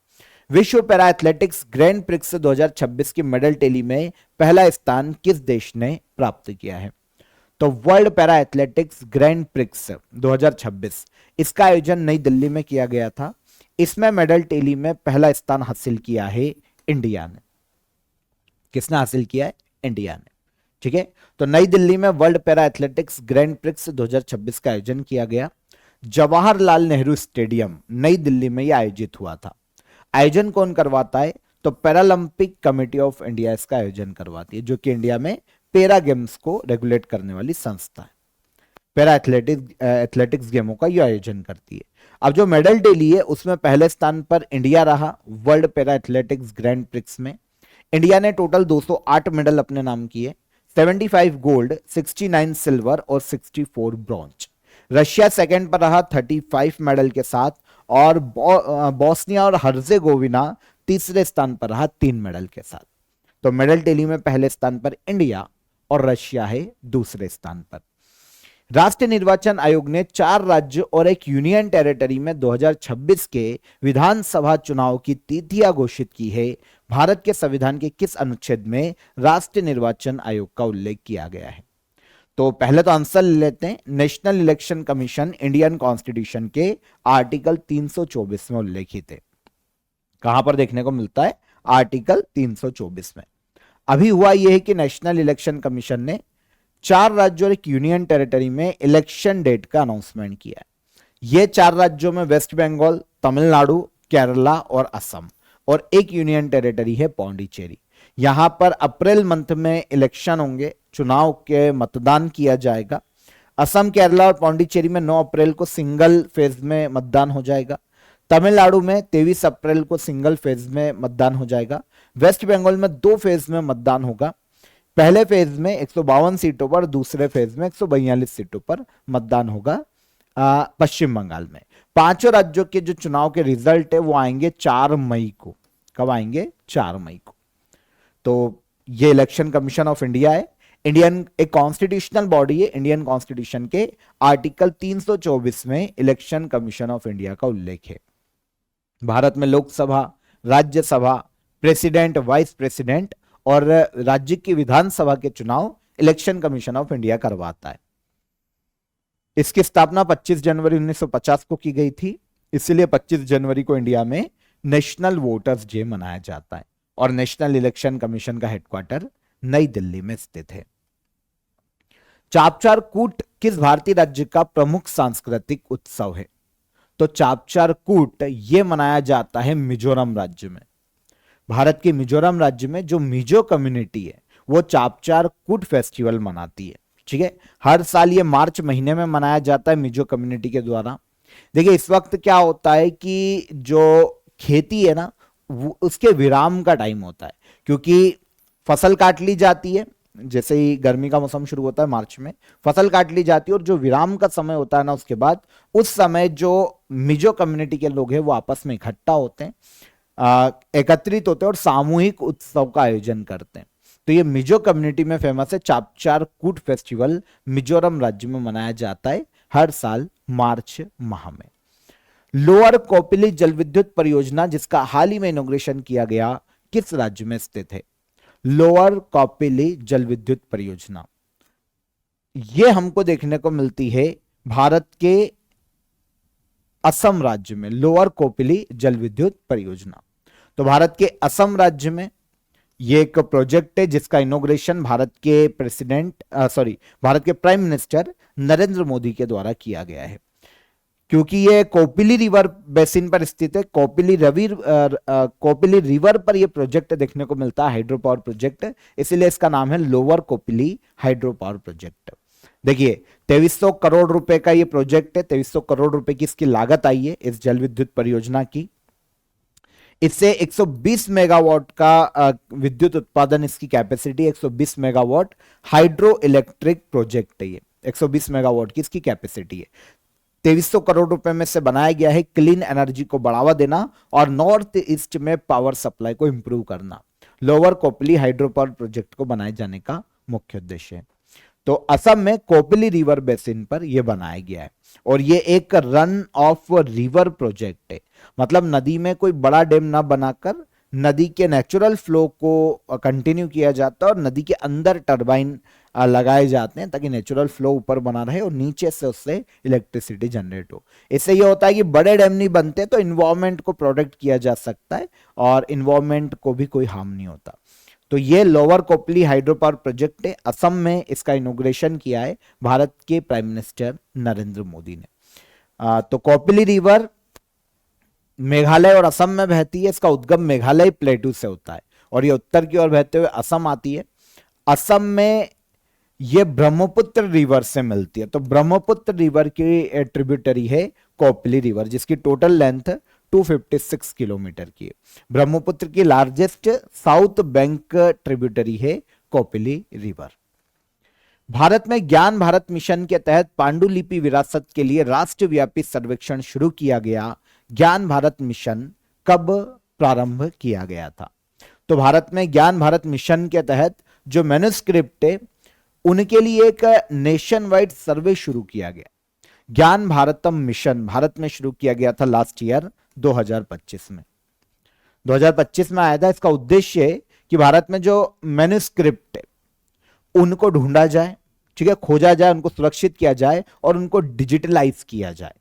विश्व पैरा एथलेटिक्स ग्रैंड प्रिक्स 2026 की मेडल टैली में पहला स्थान किस देश ने प्राप्त किया है? तो world para athletics grand prix 2026 इसका आयोजन नई दिल्ली में किया गया था। इसमें मेडल टैली में पहला स्थान हासिल किया है इंडिया ने। किसने हासिल किया है? इंडिया ने। ठीक है, तो नई दिल्ली में world para athletics grand prix 2026 का आयोजन किया गया। जवाहरलाल नेहरू स्टेडियम नई दिल्ली में यह आयोजित हुआ था। आयोजन कौन करवाता है? तो पैरालंपिक कमेटी ऑफ इंडिया इसका आयोजन करवाती है, जो कि इंडिया में पैरा गेम्स को रेगुलेट करने वाली संस्था है। पैरा एथलेटिक्स गेमों का यह आयोजन करती है। अब जो मेडल टैली है उसमें पहले स्थान पर इंडिया रहा world para athletics grand prix में। इंडिया ने टोटल 208 मेडल अपने नाम किए, 75 गोल्ड, 69 सिल्वर और 64 ब्रॉन्ज। रशिया सेकंड पर रहा 35 मेडल के साथ, और बोस्निया और हर्जेगोविना तीसरे स्थान पर रहा 3 मेडल के साथ। तो मेडल टैली में पहले स्थान पर इंडिया और रशिया है दूसरे स्थान पर। राष्ट्रीय निर्वाचन आयोग ने 4 राज्य और एक यूनियन टेरिटरी में 2026 के विधानसभा चुनाव की तिथियां घोषित की है। भारत के संविधान के किस अनुच्छेद में राष्ट्रीय निर्वाचन आयोग का उल्लेख किया गया है? तो पहले तो आंसर ले लेते हैं। National election commission Indian constitution के आर्टिकल 324 में उल्लेखित है। कहां पर देखने को मिलता है? आर्टिकल 324 में। अभी हुआ यह है कि नेशनल इलेक्शन कमीशन ने 4 राज्यों और एक यूनियन टेरिटरी में इलेक्शन डेट का अनाउंसमेंट किया है। ये 4 राज्यों में वेस्ट बंगाल, तमिलनाडु, केरला और असम, और एक यूनियन टेरिटरी है पौंडीचेरी। यहां पर अप्रैल मंथ में इलेक्शन होंगे, चुनाव के मतदान किया जाएगा। असम, केरला और पौंडीचेरी में 9 अप्रैल को सिंगल फेज में मतदान हो जाएगा। तमिलनाडु में 23 अप्रैल को सिंगल फेज में मतदान हो जाएगा। वेस्ट बंगाल में 2 फेज में मतदान होगा। पहले फेज में 152 सीटों पर, दूसरे फेज में 142 सीटों पर मतदान होगा पश्चिम बंगाल में। 5 राज्यों के जो चुनाव के रिजल्ट है वो आएंगे 4 मई को। कब आएंगे? 4 मई को। तो ये इलेक्शन कमीशन ऑफ इंडिया है, इंडियन एक कॉन्स्टिट्यूशनल बॉडी है। इंडियन कॉन्स्टिट्यूशन के आर्टिकल 324 में इलेक्शन कमीशन ऑफ इंडिया का उल्लेख है। भारत में Lok Sabha, Rajya Sabha, president, vice president और राज्य की विधानसभा के चुनाव इलेक्शन कमीशन ऑफ इंडिया करवाता है। इसकी स्थापना 25 जनवरी 1950 को की गई थी, इसलिए 25 जनवरी को इंडिया में नेशनल वोटर्स डे मनाया जाता है। और नेशनल इलेक्शन कमीशन का हेडक्वार्टर नई दिल्ली में स्थित है। चापचार कूट किस भारतीय राज्य का प्रमुख सांस्कृतिक उत्सव है? तो चापचार कूट यह मनाया जाता है मिजोरम राज्य में। भारत के मिजोरम राज्य में जो मिजो कम्युनिटी है वो चापचार कूट फेस्टिवल मनाती है। ठीक है, हर साल ये मार्च महीने में मनाया जाता है मिजो कम्युनिटी के द्वारा। देखिए इस वक्त क्या होता है कि जो खेती है ना उसके विराम का टाइम होता है, क्योंकि फसल काट ली जाती है। जैसे ही गर्मी का मौसम शुरू होता है मार्च में फसल काट ली जाती है, और जो विराम का समय होता है ना उसके बाद उस समय जो मिजो कम्युनिटी के लोग हैं वो आपस में इकट्ठा होते हैं, एकत्रित होते हैं और सामूहिक उत्सव का आयोजन करते हैं। तो ये मिजो कम्युनिटी में फेमस है। चापचार कूट फेस्टिवल मिजोरम राज्य में मनाया जाता है हर साल मार्च माह में। लोअर कोपिली जल विद्युत परियोजना जिसका हाल ही में इनॉग्रेशन किया गया किस राज्य में स्थित है? लोअर कोपिली जल विद्युत परियोजना यह हमको देखने को मिलती है भारत के असम राज्य में। लोअर कोपिली जल विद्युत परियोजना तो भारत के असम राज्य में ये एक प्रोजेक्ट है जिसका इनॉग्रेशन भारत के भारत के प्राइम मिनिस्टर नरेंद्र मोदी के द्वारा किया गया है। क्योंकि ये कोपिली रिवर बेसिन पर स्थित है, कोपिली रिवर पर ये प्रोजेक्ट देखने को मिलता है, हाइड्रो पावर प्रोजेक्ट, इसीलिए इसका नाम है lower Kopili hydro power project. देखिए 2300 करोड़ रुपए का ये प्रोजेक्ट है, 2300 करोड़ रुपए की इसकी लागत आई है इस जल विद्युत परियोजना की। इससे 120 मेगावाट का विद्युत उत्पादन इसकी capacity, 120 megawatt hydro electric project है ये, 120 मेगावाट की इसकी कैपेसिटी है। 2300 करोड़ रुपए में से बनाया गया है क्लीन एनर्जी को बढ़ावा देना और नॉर्थ ईस्ट में पावर सप्लाई को इंप्रूव करना। Lower Kopili hydro power project को बनाए जाने का मुख्य उद्देश्य है। तो असम में कोपिली रिवर बेसिन पर यह बनाया गया है और यह एक रन ऑफ रिवर प्रोजेक्ट है, मतलब नदी में कोई बड़ा डैम ना बनाकर नदी के नेचुरल फ्लो को कंटिन्यू किया जाता है और नदी के अंदर टरबाइन लगाए जाते हैं ताकि नेचुरल फ्लो ऊपर बना रहे और नीचे से उससे इलेक्ट्रिसिटी जनरेट हो। इससे ये होता है कि बड़े डैम नहीं बनते तो इन्वायरमेंट को प्रोटेक्ट किया जा सकता है और इन्वायरमेंट को भी कोई हार्म नहीं होता। तो ये lower Kopili hydro power project है, असम में इसका इनॉग्रेशन किया है भारत के प्राइम मिनिस्टर नरेंद्र मोदी ने। तो कोपिली रिवर मेघालय और असम में बहती है, इसका उद्गम मेघालय प्लेटू से होता है और ये उत्तर की ओर बहते हुए असम आती है। असम में ये ब्रह्मपुत्र रिवर से मिलती है, तो ब्रह्मपुत्र रिवर की ट्रिब्यूटरी है कोपिली रिवर जिसकी टोटल लेंथ 256 किलोमीटर की है। ब्रह्मपुत्र की लार्जेस्ट साउथ बैंक ट्रिब्यूटरी है कोपिली रिवर। भारत में ज्ञान भारत मिशन के तहत पांडुलिपि विरासत के लिए राष्ट्रव्यापी सर्वेक्षण शुरू किया गया। ज्ञान भारत मिशन कब प्रारंभ किया गया था? तो भारत में ज्ञान भारत मिशन के तहत जो मैन्युस्क्रिप्ट है उनके लिए एक नेशन वाइड सर्वे शुरू किया गया। ज्ञान भारतम मिशन भारत में शुरू किया गया था लास्ट ईयर 2025 में। 2025 में आया था। इसका उद्देश्य है कि भारत में जो मैन्युस्क्रिप्ट है उनको ढूंढा जाए, ठीक है, खोजा जाए, उनको सुरक्षित किया जाए और उनको डिजिटलाइज किया जाए।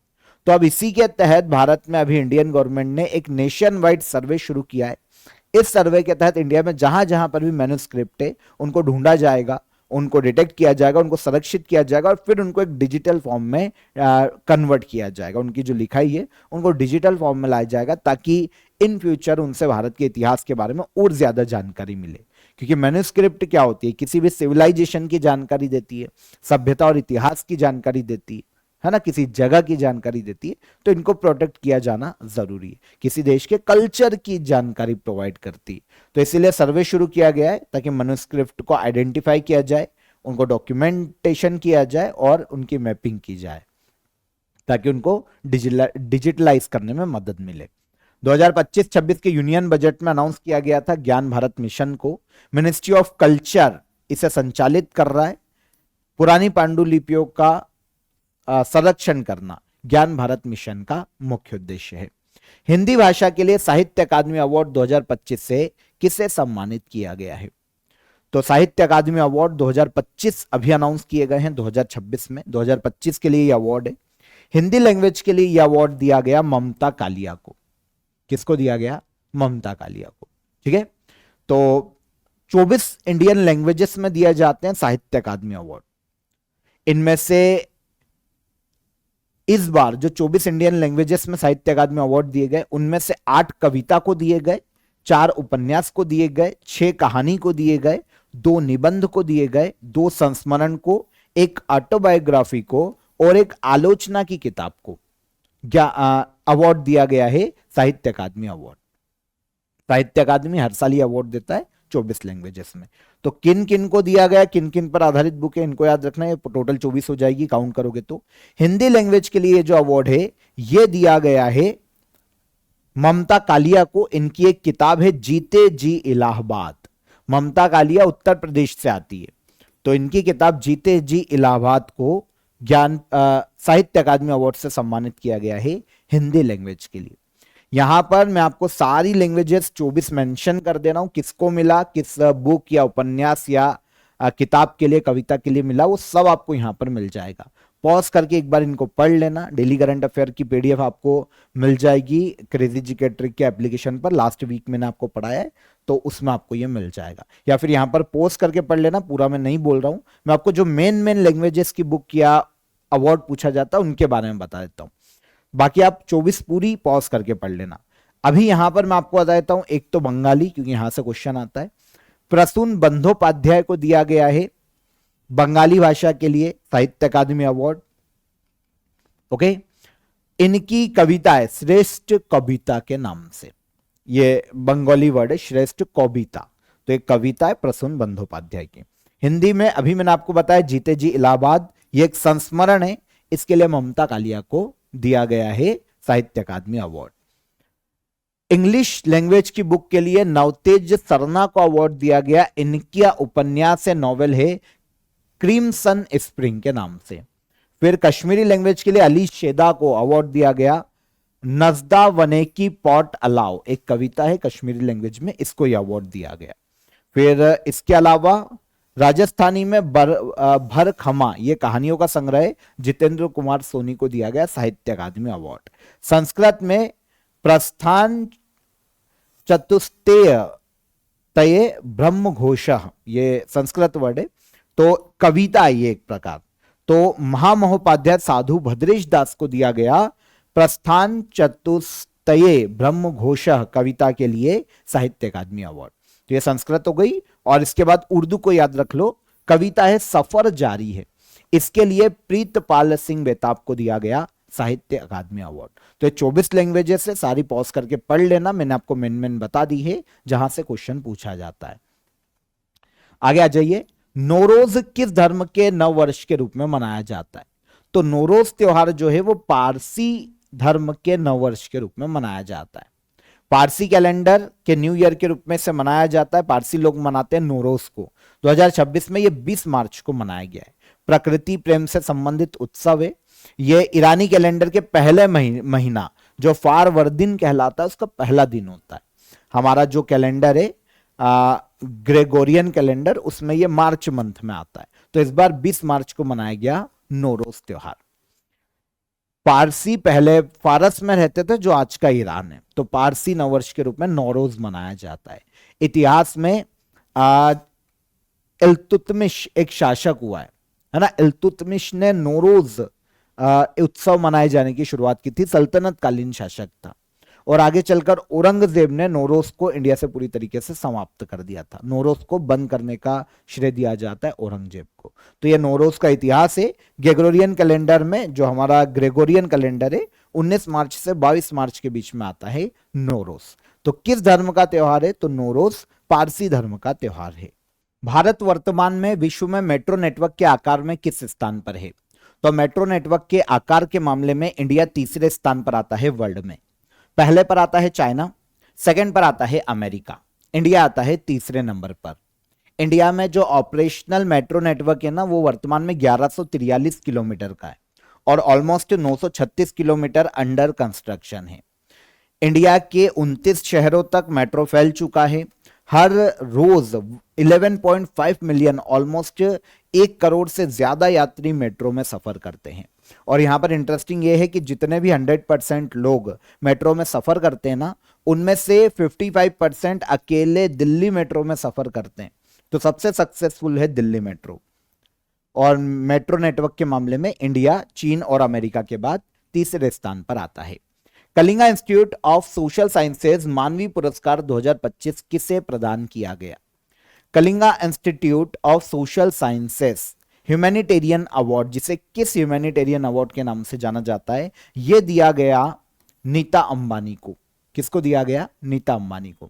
तो अब इसी के तहत भारत में अभी इंडियन गवर्नमेंट ने एक नेशन वाइड सर्वे शुरू किया है। इस सर्वे के तहत इंडिया में जहां जहां पर भी मैन्युस्क्रिप्ट है उनको ढूंढा जाएगा, उनको डिटेक्ट किया जाएगा, उनको संरक्षित किया जाएगा और फिर उनको एक डिजिटल फॉर्म में कन्वर्ट किया जाएगा। उनकी जो लिखाई है उनको डिजिटल फॉर्म में लाया जाएगा ताकि इन फ्यूचर उनसे भारत के इतिहास के बारे में और ज्यादा जानकारी मिले। क्योंकि मैन्युस्क्रिप्ट क्या होती है, किसी भी सिविलाइजेशन की जानकारी देती है, सभ्यता और इतिहास की जानकारी देती है ना, किसी जगह की जानकारी देती है। तो इनको प्रोटेक्ट किया जाना जरूरी है, किसी देश के कल्चर की जानकारी प्रोवाइड करती है। तो इसीलिए सर्वे शुरू किया गया है ताकि मैन्युस्क्रिप्ट को आइडेंटिफाई किया जाए, उनको डॉक्यूमेंटेशन किया जाए और उनकी मैपिंग की जाए ताकि उनको डिजिटलाइज करने में मदद मिले। 2025-26 के यूनियन बजट में अनाउंस किया गया था ज्ञान भारत मिशन को। मिनिस्ट्री ऑफ कल्चर इसे संचालित कर रहा है। पुरानी पांडुलिपियों का संरक्षण करना ज्ञान भारत मिशन का मुख्य उद्देश्य है। हिंदी भाषा के लिए साहित्य अकादमी अवार्ड 2025 से किसे सम्मानित किया गया है? तो साहित्य अकादमी अवार्ड 2025 अभी अनाउंस किए गए हैं 2026 में, 2025 के लिए यह अवार्ड है। हिंदी लैंग्वेज के लिए यह अवार्ड दिया गया ममता कालिया को। किसको दिया गया? ममता कालिया को। ठीक है, तो 24 इंडियन लैंग्वेजेस में दिए जाते हैं साहित्य अकादमी अवार्ड। इनमें से इस बार जो 24 इंडियन लैंग्वेजेस में साहित्य अकादमी अवार्ड दिए गए उनमें से 8 कविता को दिए गए, 4 उपन्यास को दिए गए, 6 कहानी को दिए गए, 2 निबंध को दिए गए, 2 संस्मरण को, 1 ऑटोबायोग्राफी को और 1 आलोचना की किताब को अवार्ड दिया गया है साहित्य अकादमी अवार्ड। साहित्य अकादमी हर साल ये अवार्ड देता है 24 लैंग्वेजेस में। तो किन किन को दिया गया, किन किन पर आधारित बुक है, इनको याद रखना है। टोटल 24 हो जाएगी काउंट करोगे तो। हिंदी लैंग्वेज के लिए जो अवार्ड है ये दिया गया है ममता कालिया को। इनकी एक किताब है जीते जी इलाहाबाद। ममता कालिया उत्तर प्रदेश से आती है, तो इनकी किताब जीते जी इलाहाबाद को ज्ञान साहित्य अकादमी अवार्ड से सम्मानित किया गया है हिंदी लैंग्वेज के लिए। यहां पर मैं आपको सारी लैंग्वेजेस 24 मेंशन कर दे रहा हूं, किसको मिला, किस बुक या उपन्यास या किताब के लिए, कविता के लिए मिला, वो सब आपको यहां पर मिल जाएगा। पॉज करके एक बार इनको पढ़ लेना। डेली करंट अफेयर की पीडीएफ आपको मिल जाएगी क्रेजी जीके ट्रिक के एप्लीकेशन पर। लास्ट वीक मैंने आपको पढ़ाया है तो उसमें आपको ये मिल जाएगा, या फिर यहां पर पॉज करके पढ़ लेना। पूरा मैं नहीं बोल रहा हूं, मैं आपको जो मेन लैंग्वेजेस की बुक या अवार्ड पूछा जाता है उनके बारे में बता देता हूं। बाकी आप 24 पूरी पॉज करके पढ़ लेना। अभी यहां पर मैं आपको बता देता हूं, एक तो बंगाली, क्योंकि यहां से क्वेश्चन आता है। प्रसून बंदोपाध्याय को दिया गया है बंगाली भाषा के लिए साहित्य अकादमी अवार्ड। ओके, इनकी कविता है श्रेष्ठ कविता के नाम से, ये बंगाली वर्ड है श्रेष्ठ कविता। तो एक कविता है प्रसून बंदोपाध्याय की। हिंदी में अभी मैंने आपको बताया जीते जी इलाहाबाद, ये एक संस्मरण है, इसके लिए ममता कालिया को दिया गया है साहित्य अकादमी अवार्ड। इंग्लिश लैंग्वेज की बुक के लिए नवतेज सरना को अवार्ड दिया गया। इनकी उपन्यास नॉवेल है क्रीमसन स्प्रिंग के नाम से। फिर कश्मीरी लैंग्वेज के लिए अली शेदा को अवार्ड दिया गया नजदा वने की पॉट अलाव, एक कविता है कश्मीरी लैंग्वेज में, इसको यह अवार्ड दिया गया। फिर इसके अलावा राजस्थानी में भर खमा, ये कहानियों का संग्रह है, जितेंद्र कुमार सोनी को दिया गया साहित्य अकादमी अवार्ड। संस्कृत में प्रस्थान चतुष्टेय तये ब्रह्म घोष, ये संस्कृत वर्ड है, तो कविता है ये एक प्रकार। तो महामहोपाध्याय साधु भद्रेश दास को दिया गया प्रस्थान चतुष्टये ब्रह्म घोष कविता के लिए साहित्य अकादमी अवार्ड। तो ये संस्कृत हो गई। और इसके बाद उर्दू को याद रख लो, कविता है सफर जारी है, इसके लिए प्रीतपाल सिंह बेताब को दिया गया साहित्य अकादमी अवार्ड। तो ये 24 लैंग्वेजेस से सारी पॉज करके पढ़ लेना, मैंने आपको मेन बता दी है जहां से क्वेश्चन पूछा जाता है। आगे आ जाइए, नौरोज किस धर्म के नव वर्ष के रूप में मनाया जाता है? तो नौरोज त्योहार जो है वो पारसी धर्म के नव वर्ष के रूप में मनाया जाता है। पारसी कैलेंडर के न्यू ईयर के रूप में से मनाया जाता है। पारसी लोग मनाते हैं नौरोज को। 2026 में ये 20 मार्च को मनाया गया है। प्रकृति प्रेम से संबंधित उत्सव है। ये ईरानी कैलेंडर के पहले महीना जो फारवर्दिन कहलाता है उसका पहला दिन होता है। हमारा जो कैलेंडर है ग्रेगोरियन कैलेंडर, उसमें ये मार्च मंथ में आता है। तो इस बार 20 मार्च को मनाया गया नौरोज त्योहार। पारसी पहले फारस में रहते थे, जो आज का ईरान है, तो पारसी नववर्ष के रूप में नौरोज मनाया जाता है। इतिहास में इल्तुतमिश एक शासक हुआ है ना, इल्तुतमिश ने नौरोज उत्सव मनाए जाने की शुरुआत की थी, सल्तनत कालीन शासक था। और आगे चलकर औरंगजेब ने नौरोज को इंडिया से पूरी तरीके से समाप्त कर दिया था। नौरोज को बंद करने का श्रेय दिया जाता है औरंगजेब को। तो ये नौरोज का इतिहास है। ग्रेगोरियन कैलेंडर में, जो हमारा ग्रेगोरियन कैलेंडर है, 19 मार्च से 22 मार्च के बीच में आता है नौरोज। तो किस धर्म का त्योहार है? तो नौरोज पारसी धर्म का त्योहार है। भारत वर्तमान में विश्व में मेट्रो नेटवर्क के आकार में किस स्थान पर है? तो मेट्रो नेटवर्क के आकार के मामले में इंडिया तीसरे स्थान पर आता है वर्ल्ड में। पहले पर आता है चाइना, सेकंड पर आता है अमेरिका, इंडिया आता है तीसरे नंबर पर। इंडिया में जो ऑपरेशनल मेट्रो नेटवर्क है ना, वो वर्तमान में 1143 किलोमीटर का है और ऑलमोस्ट 936 किलोमीटर अंडर कंस्ट्रक्शन है। इंडिया के 29 शहरों तक मेट्रो फैल चुका है। हर रोज 11.5 मिलियन, ऑलमोस्ट 1 करोड़ से ज्यादा यात्री मेट्रो में सफर करते हैं। और यहां पर इंटरेस्टिंग ये है कि जितने भी 100% लोग मेट्रो में सफर करते हैं ना, उनमें से 55% अकेले दिल्ली मेट्रो में सफर करते हैं। तो सबसे सक्सेसफुल है दिल्ली मेट्रो। और मेट्रो नेटवर्क के मामले में इंडिया चीन और अमेरिका के बाद तीसरे स्थान पर आता है। Kalinga institute of social sciences मानवीय पुरस्कार 2025 किसे प्रदान किया गया? Kalinga institute of social sciences humanitarian award, जिसे किस ह्यूमैनिटेरियन अवार्ड के नाम से जाना जाता है, यह दिया गया नीता अंबानी को। किसको दिया गया? नीता अंबानी को।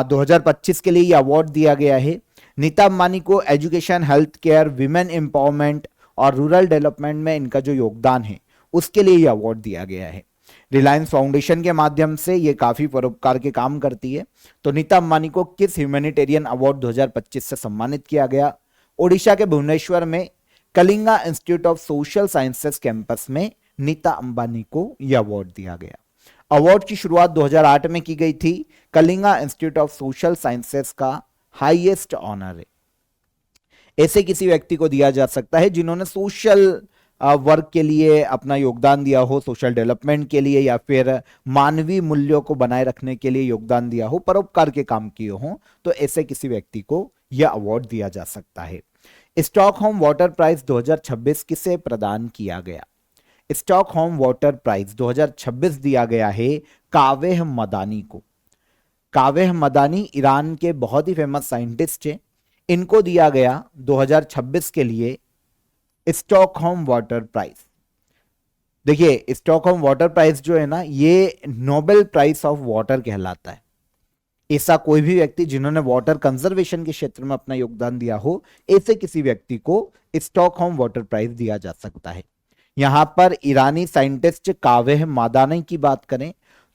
2025 के लिए यह अवार्ड दिया गया है। नीता अंबानी को education, health care, women empowerment और रूरल डेवलपमेंट में इनका जो योगदान है, उसके लिए यह अवार्ड दिया गया है। रिलायंस फाउंडेशन के माध्यम से ये काफी परोपकार के काम करती है। तो नीता अंबानी को किस ह्यूमैनिटेरियन अवार्ड 2025 से सम्मानित किया गया? ओडिशा के भुवनेश्वर में Kalinga institute of social sciences campus में नीता अंबानी को यह अवार्ड दिया गया। अवार्ड की शुरुआत 2008 में की गई थी। Kalinga institute of social sciences का हाईएस्ट ऑनर है। ऐसे किसी व्यक्ति को दिया जा सकता है जिन्होंने सोशल वर्क के लिए अपना योगदान दिया हो, सोशल डेवलपमेंट के लिए, या फिर मानवीय मूल्यों को बनाए रखने के लिए योगदान दिया हो, परोपकार के काम किए हो, तो ऐसे किसी व्यक्ति को यह अवार्ड दिया जा सकता है। स्टॉकहोम वाटर प्राइज 2026 किसे प्रदान किया गया? स्टॉकहोम वाटर प्राइज 2026 दिया गया है कावेह मदानी को। कावेह मदानी ईरान के बहुत ही फेमस साइंटिस्ट हैं। इनको दिया गया 2026 के लिए स्टॉकहोम वाटर प्राइज। देखिए, स्टॉकहोम वाटर प्राइज जो है ना, ये नोबेल प्राइज ऑफ वाटर कहलाता है। ऐसा कोई भी व्यक्ति जिन्होंने वाटर कंजर्वेशन के क्षेत्र में अपना योगदान दिया हो, ऐसे किसी व्यक्ति को स्टॉकहोम वाटर प्राइज दिया जा सकता है। यहां पर ईरानी साइंटिस्ट कावेह मादानी की बात करें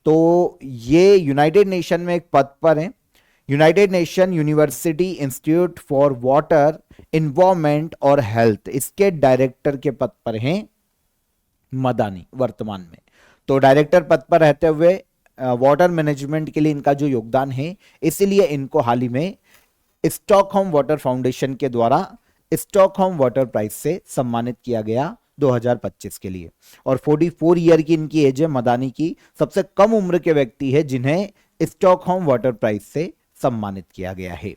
तो ये यूनाइटेड नेशन में एक पद पर है। United nation university institute for water, environment और हेल्थ, इसके डायरेक्टर के पद पर हैं मदानी वर्तमान में। तो डायरेक्टर पद पर रहते हुए वाटर मैनेजमेंट के लिए इनका जो योगदान है, इसीलिए इनको हाल ही में स्टॉकहोम वाटर फाउंडेशन के द्वारा स्टॉकहोम वाटर प्राइज से सम्मानित किया गया 2025 के लिए। और 44 ईयर की इनकी एज है मदानी की। सबसे कम उम्र के व्यक्ति है जिन्हें स्टॉकहोम वाटर प्राइज से सम्मानित किया गया है।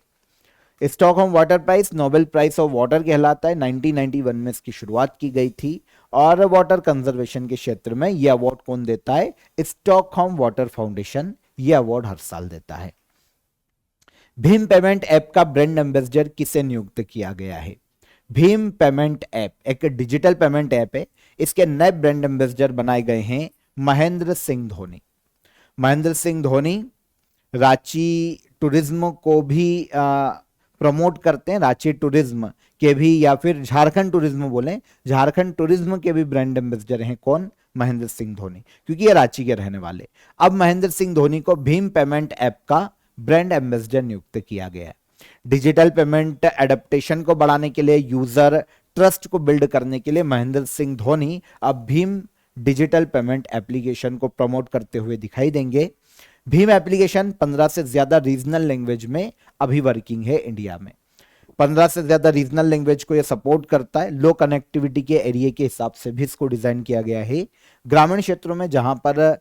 Stockholm water prize Nobel prize of water कहलाता है। 1991 में इसकी शुरुआत की गई थी और वाटर कंजर्वेशन के क्षेत्र में यह अवार्ड कौन देता है? स्टॉकहोम वाटर फाउंडेशन यह अवार्ड हर साल देता है। भीम पेमेंट ऐप का ब्रांड एम्बेसडर किसे नियुक्त किया गया है? भीम पेमेंट ऐप एक डिजिटल पेमेंट ऐप है। इसके नए ब्रांड एम्बेसडर बनाए गए हैं महेंद्र सिंह धोनी। महेंद्र सिंह धोनी रांची टूरिज्म को भी प्रमोट करते हैं। रांची टूरिज्म के भी, या फिर झारखंड टूरिज्म बोलें, झारखंड टूरिज्म के भी ब्रांड एम्बेसडर हैं कौन? महेंद्र सिंह धोनी, क्योंकि ये रांची के रहने वाले। अब महेंद्र सिंह धोनी को भीम पेमेंट ऐप का ब्रांड एम्बेसडर नियुक्त किया गया है। डिजिटल पेमेंट एडेप्टेशन को बढ़ाने के लिए, यूजर ट्रस्ट को बिल्ड करने के लिए महेंद्र सिंह धोनी अब भीम डिजिटल पेमेंट एप्लीकेशन को प्रमोट करते हुए दिखाई देंगे। भीम एप्लीकेशन 15 से ज्यादा रीजनल लैंग्वेज में अभी वर्किंग है इंडिया में। 15 से ज्यादा रीजनल लैंग्वेज को ये सपोर्ट करता है। लो कनेक्टिविटी के एरिया के हिसाब से भी इसको डिजाइन किया गया है। ग्रामीण क्षेत्रों में जहां पर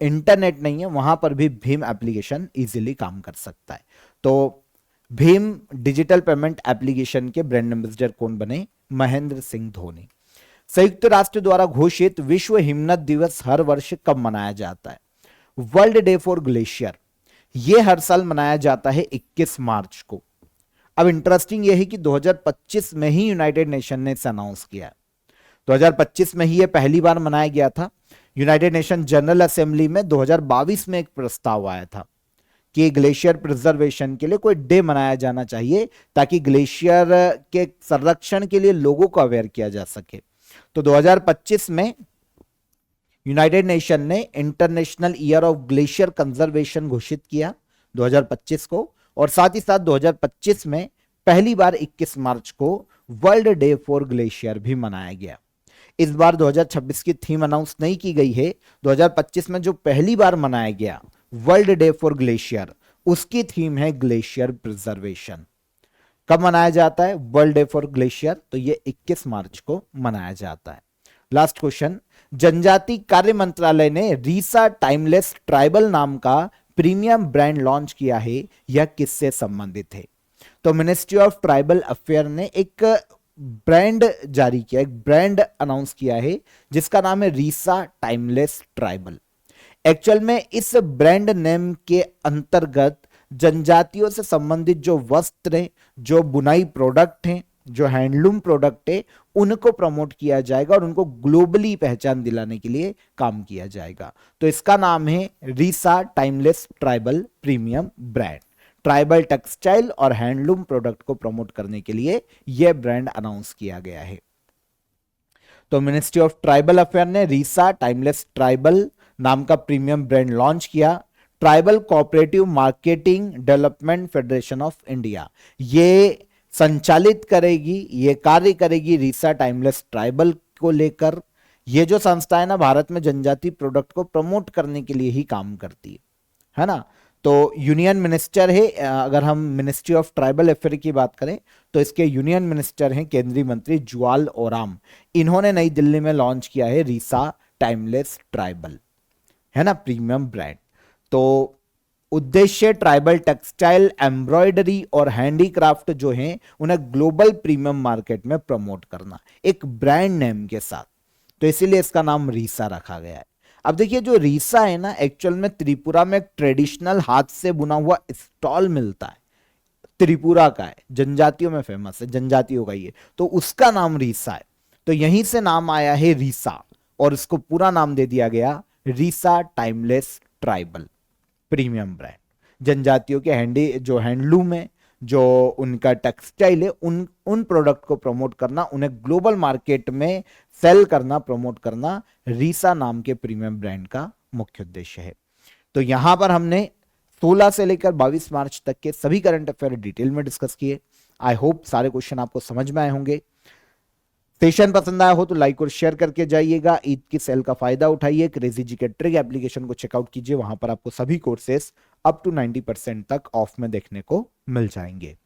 इंटरनेट नहीं है वहां पर भी भीम एप्लीकेशन इजीली काम कर सकता है। तो भीम डिजिटल पेमेंट एप्लीकेशन के ब्रांड एम्बेसडर कौन बने? महेंद्र सिंह धोनी। संयुक्त राष्ट्र द्वारा घोषित विश्व हिमनद दिवस हर वर्ष कब मनाया जाता है? World day for glacier. यह हर साल मनाया जाता है 21 मार्च को। अब इंटरेस्टिंग यह है कि 2025 में ही यूनाइटेड नेशन ने इसे अनाउंस किया। 2025 में ही यह पहली बार मनाया गया था। यूनाइटेड नेशन जनरल असेंबली में 2022 में एक प्रस्ताव आया था कि ग्लेशियर प्रिजर्वेशन के लिए कोई डे मनाया जाना चाहिए ताकि ग्लेशियर के संरक्षण के लिए लोगों को अवेयर किया जा सके। तो 2025 में यूनाइटेड नेशन ने international year of glacier conservation घोषित किया 2025 को, और साथ ही साथ 2025 में पहली बार 21 मार्च को वर्ल्ड डे फॉर ग्लेशियर भी मनाया गया। इस बार 2026 की थीम अनाउंस नहीं की गई है। 2025 में जो पहली बार मनाया गया वर्ल्ड डे फॉर ग्लेशियर, उसकी थीम है ग्लेशियर प्रिजर्वेशन। कब मनाया जाता है वर्ल्ड डे फॉर ग्लेशियर? तो ये 21 मार्च को मनाया जाता है। लास्ट क्वेश्चन, जनजाति कार्य मंत्रालय ने रीसा टाइमलेस ट्राइबल नाम का प्रीमियम ब्रांड लॉन्च किया है, यह किससे संबंधित है? तो मिनिस्ट्री ऑफ ट्राइबल अफेयर ने एक ब्रांड जारी किया, एक ब्रांड अनाउंस किया है जिसका नाम है रीसा टाइमलेस ट्राइबल। एक्चुअल में इस ब्रांड नेम के अंतर्गत जनजातियों से संबंधित जो वस्त्र हैं, जो बुनाई प्रोडक्ट हैं, जो हैंडलूम प्रोडक्ट है, उनको प्रमोट किया जाएगा और उनको ग्लोबली पहचान दिलाने के लिए काम किया जाएगा। तो इसका नाम है Risa timeless tribal premium brand. Tribal textile और हैंडलूम प्रोडक्ट को प्रमोट करने के लिए यह ब्रांड अनाउंस किया गया है। तो मिनिस्ट्री ऑफ ट्राइबल अफेयर ने रीसा टाइमलेस ट्राइबल नाम का प्रीमियम ब्रांड लॉन्च किया। Tribal cooperative marketing development federation of India ये संचालित करेगी, ये कार्य करेगी रीसा टाइमलेस ट्राइबल को लेकर। ये जो संस्था है ना, भारत में जनजाति प्रोडक्ट को प्रमोट करने के लिए ही काम करती है ना। तो यूनियन मिनिस्टर है, अगर हम मिनिस्ट्री ऑफ ट्राइबल अफेयर की बात करें तो इसके यूनियन मिनिस्टर हैं केंद्रीय मंत्री जुआल ओराम। इन्होंने नई दिल्ली में लॉन्च किया है रीसा टाइमलेस ट्राइबल, है ना, प्रीमियम ब्रांड। तो उद्देश्य ट्राइबल टेक्सटाइल, एम्ब्रॉयडरी और हैंडीक्राफ्ट जो हैं उन्हें ग्लोबल प्रीमियम मार्केट में प्रमोट करना एक ब्रांड नेम के साथ। तो इसीलिए इसका नाम रीसा रखा गया है। अब देखिए जो रीसा है ना, एक्चुअल में त्रिपुरा में एक ट्रेडिशनल हाथ से बुना हुआ स्टॉल मिलता है, त्रिपुरा का है, जनजातियों में फेमस है, जनजातियों का ये, तो उसका नाम रीसा है। तो यहीं से नाम आया है रीसा और इसको पूरा नाम दे दिया गया रीसा टाइमलेस ट्राइबल प्रीमियम ब्रांड। जनजातियों के हैंडलूम है, जो उनका टेक्सटाइल है, उन प्रोडक्ट को प्रमोट करना, उन्हें ग्लोबल मार्केट में सेल करना, प्रमोट करना रीसा नाम के प्रीमियम ब्रांड का मुख्य उद्देश्य है। तो यहां पर हमने 16 से लेकर 22 मार्च तक के सभी करंट अफेयर डिटेल में डिस्कस किए। आई होप सारे क्वेश्चन आपको समझ में आए होंगे। सेशन पसंद आया हो तो लाइक और शेयर करके जाइएगा। ईद की सेल का फायदा उठाइए। क्रेजी जीके ट्रिक एप्लीकेशन को चेकआउट कीजिए, वहां पर आपको सभी कोर्सेस अप टू 90% तक ऑफ में देखने को मिल जाएंगे।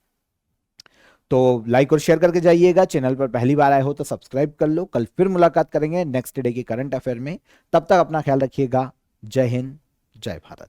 तो लाइक और शेयर करके जाइएगा। चैनल पर पहली बार आए हो तो सब्सक्राइब कर लो। कल फिर मुलाकात करेंगे नेक्स्ट डे के करंट अफेयर में। तब तक अपना ख्याल रखिएगा। जय हिंद, जय भारत।